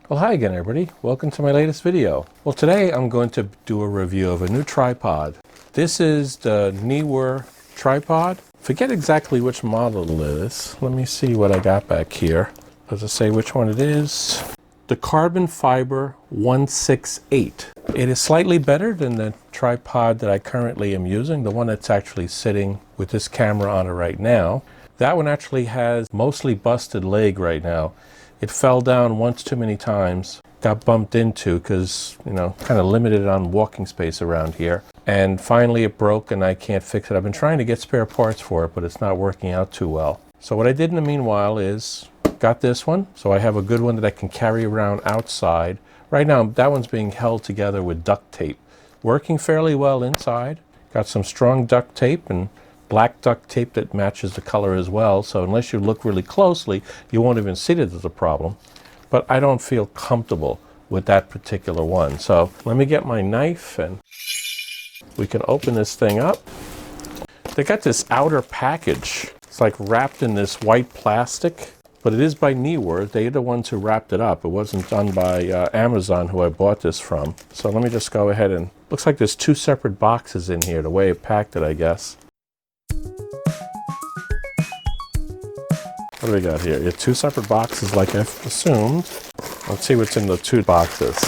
Well, hi again everybody. Welcome to my latest video. Well, today I'm going to do a review of a new tripod. This is the Neewer tripod. Forget exactly which model it is. Let me see what I got back here. Does it say which one it is? The carbon fiber 168. It is slightly better than the tripod that I currently am using, the one that's actually sitting with this camera on it right now. That one actually has mostly busted leg right now. It fell down once too many times, got bumped into because, kind of limited on walking space around here. And finally it broke and I can't fix it. I've been trying to get spare parts for it, but it's not working out too well. So what I did in the meanwhile is got this one. So I have a good one that I can carry around outside. Right now that one's being held together with duct tape. Working fairly well inside. Got some strong duct tape and black duct tape that matches the color as well, so unless you look really closely you won't even see that there's a problem. But I don't feel comfortable with that particular one, so let me get my knife and we can open this thing up. They got this outer package. It's like wrapped in this white plastic, but it is by Neewer. They're the ones who wrapped it up. It wasn't done by Amazon, who I bought this from. So let me just go ahead and looks like there's two separate boxes in here, the way it packed it, I guess. What do we got here? You have two separate boxes like I assumed. Let's see what's in the two boxes.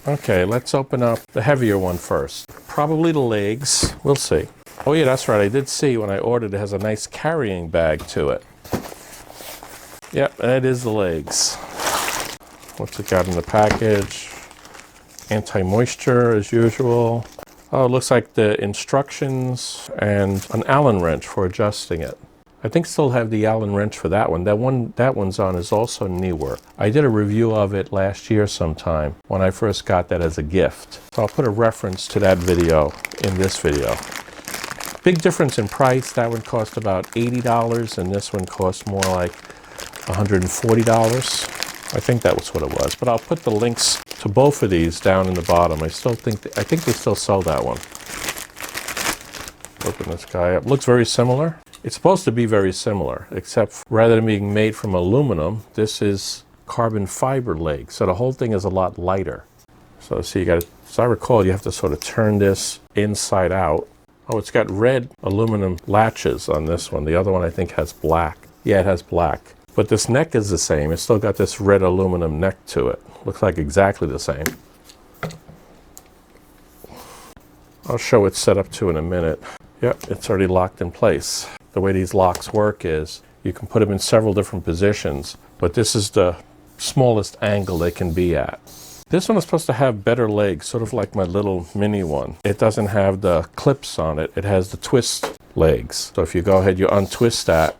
Okay, let's open up the heavier one first. Probably the legs. We'll see. Oh yeah, that's right. I did see when I ordered it has a nice carrying bag to it. Yep, that is the legs. What's it got in the package? Anti-moisture as usual. Oh, it looks like the instructions and an Allen wrench for adjusting it. I think still have the Allen wrench for that one. That one's on is also Neewer. I did a review of it last year sometime when I first got that as a gift. So I'll put a reference to that video in this video. Big difference in price. That one cost about $80 and this one cost more like $140. I think that was what it was. But I'll put the links to both of these down in the bottom. I think they still sell that one. Open this guy up. Looks very similar. It's supposed to be very similar, except rather than being made from aluminum, this is carbon fiber leg, so the whole thing is a lot lighter. So see, as I recall, you have to sort of turn this inside out. Oh, it's got red aluminum latches on this one. The other one I think has black. Yeah, it has black. But this neck is the same. It's still got this red aluminum neck to it. Looks like exactly the same. I'll show it set up to in a minute. Yep, it's already locked in place. The way these locks work is you can put them in several different positions, but this is the smallest angle they can be at. This one is supposed to have better legs, sort of like my little mini one. It doesn't have the clips on it. It has the twist legs. So if you go ahead, you untwist that,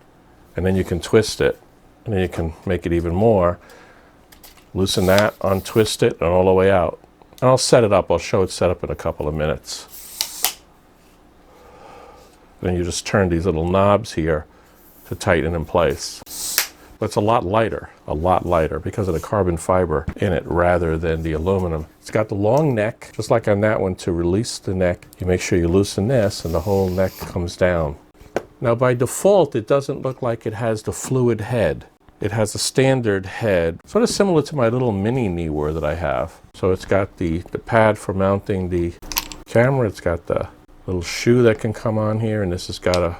and then you can twist it, and then you can make it even more. Loosen that, untwist it, and all the way out. And I'll set it up. I'll show it set up in a couple of minutes. Then you just turn these little knobs here to tighten in place. But it's a lot lighter because of the carbon fiber in it rather than the aluminum. It's got the long neck, just like on that one. To release the neck, you make sure you loosen this and the whole neck comes down. Now by default, it doesn't look like it has the fluid head. It has a standard head, sort of similar to my little mini Neewer that I have. So it's got the pad for mounting the camera. It's got the little shoe that can come on here, and this has got a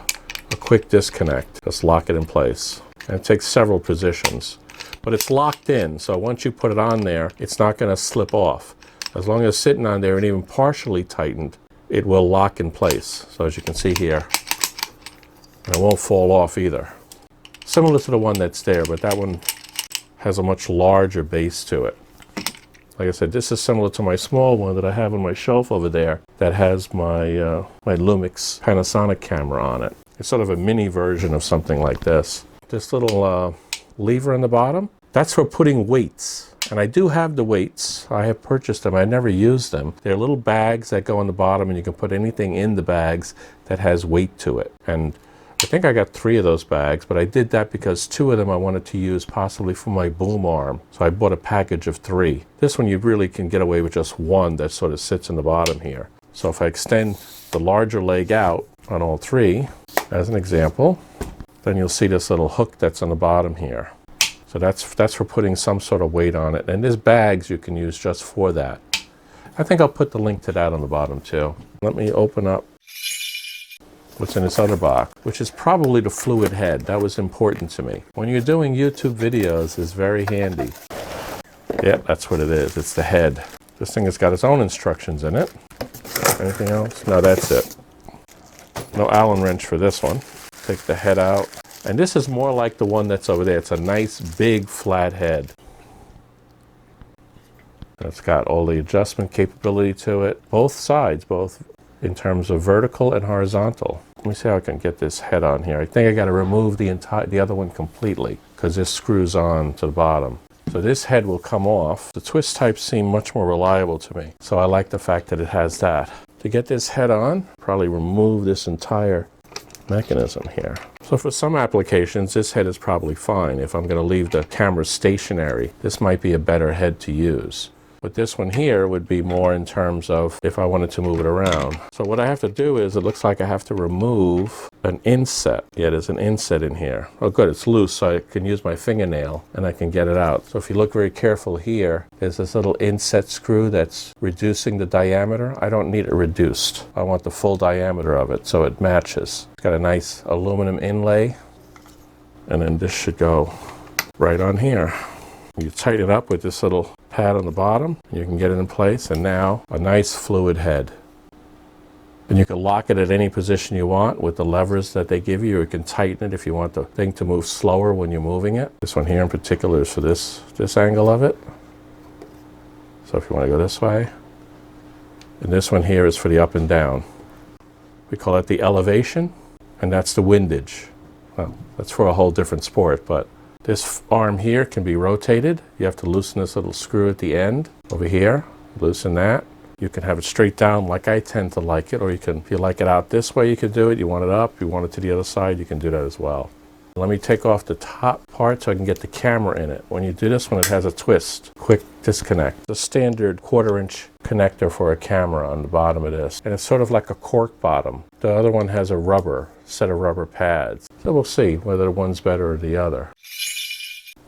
quick disconnect. Just lock it in place. And it takes several positions. But it's locked in, so once you put it on there, it's not going to slip off. As long as it's sitting on there and even partially tightened, it will lock in place. So as you can see here, and it won't fall off either. Similar to the one that's there, but that one has a much larger base to it. Like I said, this is similar to my small one that I have on my shelf over there that has my my Lumix Panasonic camera on it. It's sort of a mini version of something like this. This little lever on the bottom, that's for putting weights. And I do have the weights. I have purchased them. I never used them. They're little bags that go on the bottom, and you can put anything in the bags that has weight to it. And I think I got 3 of those bags, but I did that because 2 of them I wanted to use possibly for my boom arm. So I bought a package of 3. This one you really can get away with just 1 that sort of sits in the bottom here. So if I extend the larger leg out on all 3, as an example, then you'll see this little hook that's on the bottom here. So that's for putting some sort of weight on it. And there's bags you can use just for that. I think I'll put the link to that on the bottom too. Let me open up what's in this other box, which is probably the fluid head. That was important to me. When you're doing YouTube videos, it's very handy. Yeah, that's what it is. It's the head. This thing has got its own instructions in it. Anything else? No, that's it. No Allen wrench for this one. Take the head out. And this is more like the one that's over there. It's a nice big flat head. It's got all the adjustment capability to it. Both sides, both in terms of vertical and horizontal. Let me see how I can get this head on here. I think I got to remove the other one completely because this screws on to the bottom. So this head will come off. The twist types seem much more reliable to me. So I like the fact that it has that. To get this head on, probably remove this entire mechanism here. So for some applications, this head is probably fine. If I'm going to leave the camera stationary, this might be a better head to use. But this one here would be more in terms of if I wanted to move it around. So what I have to do is, it looks like I have to remove an inset. Yeah, there's an inset in here. Oh good, it's loose, so I can use my fingernail and I can get it out. So if you look very careful here, there's this little inset screw that's reducing the diameter. I don't need it reduced. I want the full diameter of it so it matches. It's got a nice aluminum inlay, and then this should go right on here. You tighten it up with this little pad on the bottom, you can get it in place, and now a nice fluid head. And you can lock it at any position you want with the levers that they give you, or you can tighten it if you want the thing to move slower when you're moving it. This one here in particular is for this angle of it. So if you want to go this way. And this one here is for the up and down. We call it the elevation, and that's the windage. Well, that's for a whole different sport, but this arm here can be rotated. You have to loosen this little screw at the end over here. Loosen that. You can have it straight down like I tend to like it, or you can, if you like it out this way, you can do it. You want it up, you want it to the other side, you can do that as well. Let me take off the top part so I can get the camera in it. When you do this one, it has a twist, quick disconnect. The standard 1/4-inch connector for a camera on the bottom of this. And it's sort of like a cork bottom. The other one has a set of rubber pads. So we'll see whether one's better or the other.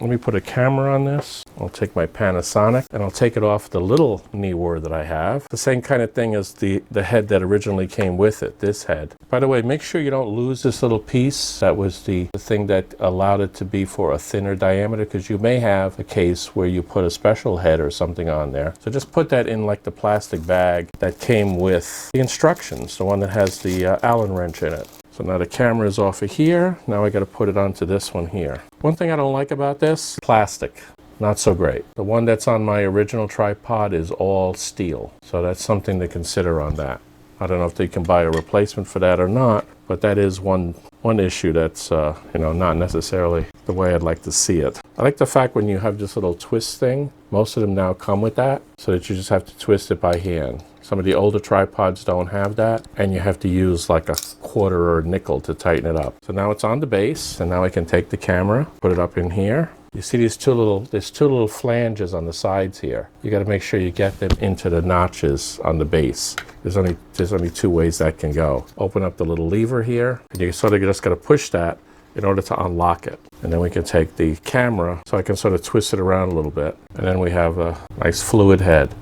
Let me put a camera on this. I'll take my Panasonic and I'll take it off the little Neewer that I have. The same kind of thing as the head that originally came with it, this head. By the way, make sure you don't lose this little piece. That was the thing that allowed it to be for a thinner diameter, because you may have a case where you put a special head or something on there. So just put that in like the plastic bag that came with the instructions, the one that has the Allen wrench in it. So now the camera is off of here. Now I got to put it onto this one here. One thing I don't like about this, plastic. Not so great. The one that's on my original tripod is all steel. So that's something to consider on that. I don't know if they can buy a replacement for that or not, but that is one issue that's not necessarily the way I'd like to see it. I like the fact when you have this little twist thing, most of them now come with that, so that you just have to twist it by hand. Some of the older tripods don't have that, and you have to use like a quarter or a nickel to tighten it up. So now it's on the base, and now I can take the camera, put it up in here. You see there's two little flanges on the sides here. You got to make sure you get them into the notches on the base. There's only two ways that can go. Open up the little lever here, and you sort of just got to push that in order to unlock it. And then we can take the camera, so I can sort of twist it around a little bit. And then we have a nice fluid head.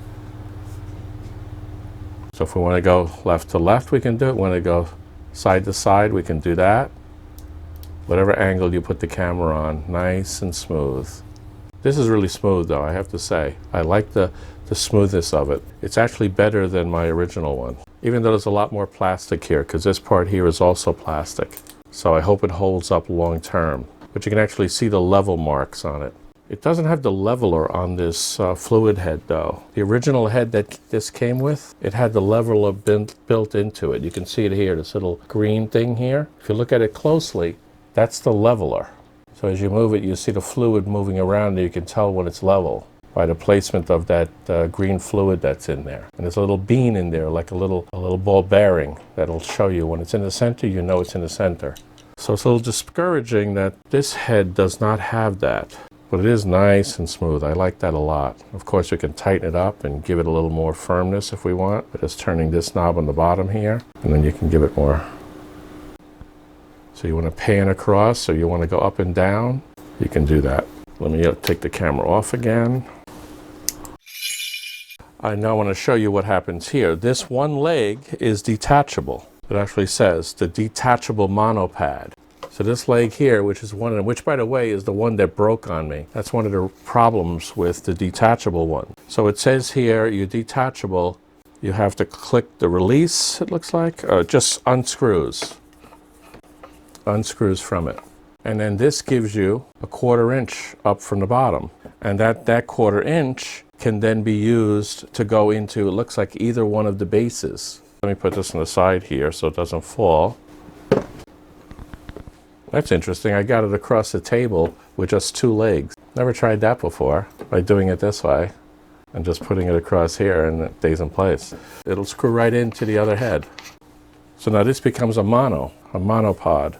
So if we want to go left to left, we can do it. When we go side to side, we can do that. Whatever angle you put the camera on, nice and smooth. This is really smooth though, I have to say. I like the smoothness of it. It's actually better than my original one. Even though there's a lot more plastic here, because this part here is also plastic. So I hope it holds up long term. But you can actually see the level marks on it. It doesn't have the leveler on this fluid head though. The original head that this came with, it had the leveler built into it. You can see it here, this little green thing here. If you look at it closely, that's the leveler. So as you move it, you see the fluid moving around, and you can tell when it's level by the placement of that green fluid that's in there. And there's a little bean in there, like a little ball bearing, that'll show you when it's in the center, you know it's in the center. So it's a little discouraging that this head does not have that. But it is nice and smooth. I like that a lot. Of course, we can tighten it up and give it a little more firmness if we want. But just turning this knob on the bottom here, and then you can give it more. So you want to pan across, or you want to go up and down, you can do that. Let me take the camera off again. I now want to show you what happens here. This one leg is detachable. It actually says the detachable monopod. So this leg here, which is one, which by the way is the one that broke on me. That's one of the problems with the detachable one. So it says here, you're detachable. You have to click the release, it looks like. It just unscrews from it. And then this gives you a 1/4 inch up from the bottom. And that 1/4 inch can then be used to go into, it looks like either one of the bases. Let me put this on the side here so it doesn't fall. That's interesting. I got it across the table with just 2 legs. Never tried that before, by doing it this way and just putting it across here and it stays in place. It'll screw right into the other head. So now this becomes a monopod.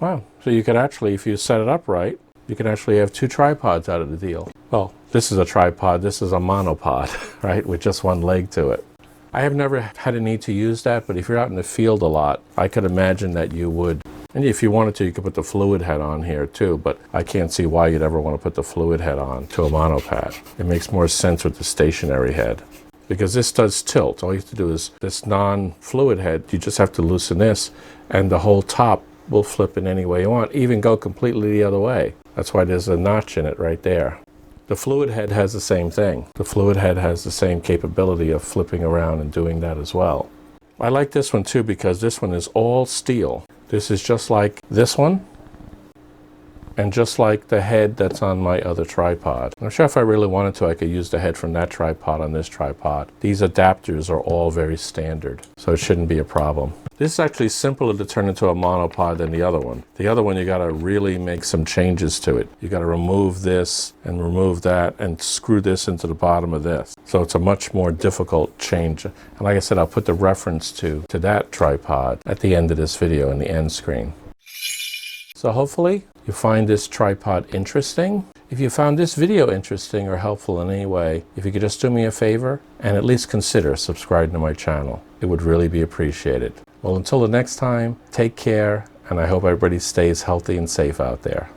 Wow. So you could actually, if you set it up right, you can actually have 2 tripods out of the deal. Well, this is a tripod, this is a monopod, right, with just 1 leg to it. I have never had a need to use that, but if you're out in the field a lot, I could imagine that you would. And if you wanted to, you could put the fluid head on here too, but I can't see why you'd ever want to put the fluid head on to a monopod. It makes more sense with the stationary head. Because this does tilt. All you have to do is, this non-fluid head, you just have to loosen this, and the whole top will flip in any way you want, even go completely the other way. That's why there's a notch in it right there. The fluid head has the same thing. The fluid head has the same capability of flipping around and doing that as well. I like this one too because this one is all steel. This is just like this one, and just like the head that's on my other tripod. I'm sure if I really wanted to, I could use the head from that tripod on this tripod. These adapters are all very standard, so it shouldn't be a problem. This is actually simpler to turn into a monopod than the other one. The other one, you gotta really make some changes to it. You gotta remove this and remove that and screw this into the bottom of this. So it's a much more difficult change. And like I said, I'll put the reference to that tripod at the end of this video in the end screen. So hopefully you find this tripod interesting. If you found this video interesting or helpful in any way, if you could just do me a favor and at least consider subscribing to my channel, it would really be appreciated. Well, until the next time, take care, and I hope everybody stays healthy and safe out there.